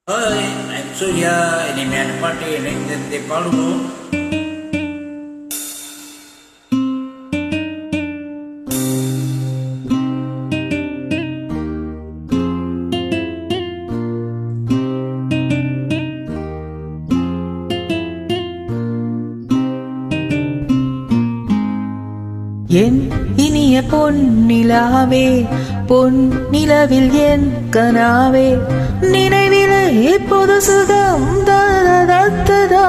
Hi, I'm Surya. இனிமையான பாட்டு இணைந்ததை பாடுவோம். என் இனிய பொன்னிலாவே, பொன் நிலவில் என் கனாவே, நினைவிலே இப்போது சுகம் தததததா,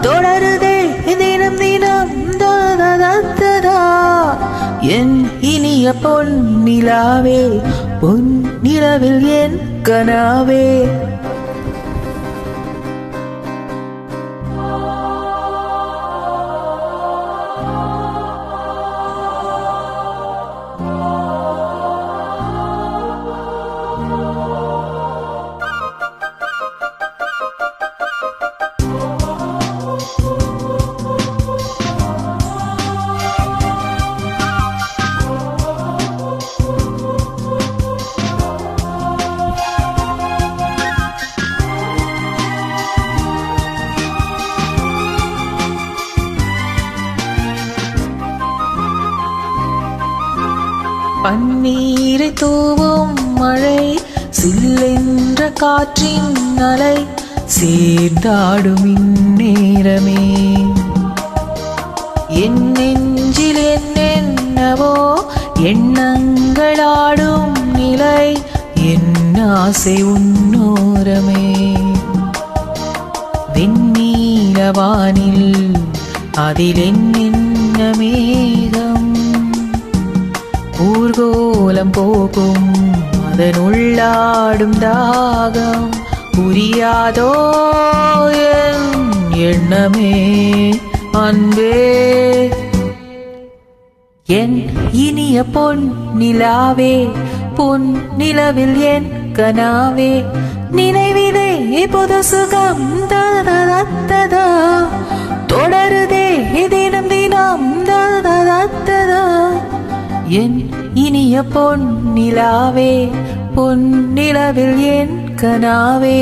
தொடருதே தினம் தினம் தததததா. என் இனிய பொன்னிலாவே, பொன் நிலவில் என் கனாவே. பன்னீரை தூவும் மழை, சில்லென்ற காற்றின் அலை, சேர்ந்தாடும் இந்நேரமே. என் நெஞ்சில் என்னென்னவோ எண்ணங்களாடும் நிலை, என் ஆசை உன்னோரமே. வெண்ணீலவானில் அதில் என்னென்ன மேகம், ஊர்கோலம் போகும் அதனுள்ளாடும் தாகம், புரியாதோ என் எண்ணமே அன்பே. என் இனிய பொன் நிலாவே, பொன் நிலவில் என் கனாவே, நினைவிலே புது சுகம் தததததா, தொடருதே தினம் தினம் தததததா. என் இனிய பொன் நிலாவே, பொன் நிலவில் என் கனாவே.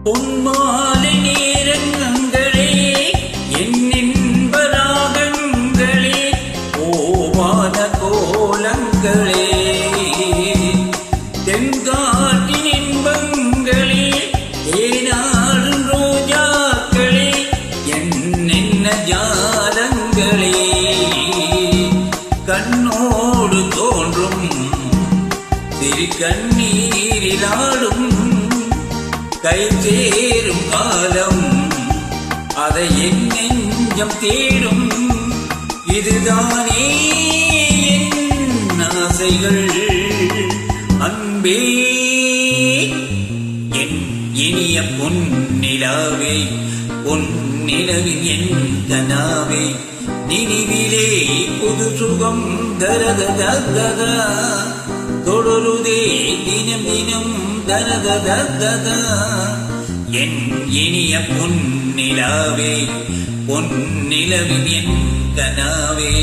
பொன்மாலை நேரங்களே, என் இன்பராகங்களே, ஓவாத கோலங்களே, தென்காட்டின் இன்பங்களே, ஏனாடும் ரோஜாக்களே, என்னென்ன ஜாலங்களே, கண்ணோடு தோன்றும் திரு கண்ணீரிலாடும் கை சேரும் காலம், அதை என் நெஞ்சம் தேடும். இதுதானே என் ஆசைகள் அன்பே. என் இனிய பொன்னிலாவே, பொன்னிலவின் என் கனாவே, நினைவிலே புது சுகம் தரததததா, தொடருதே தினம் தினம் தரததததா. என் இனிய பொன்னிலாவே, பொன்னிலவின் என் கனாவே.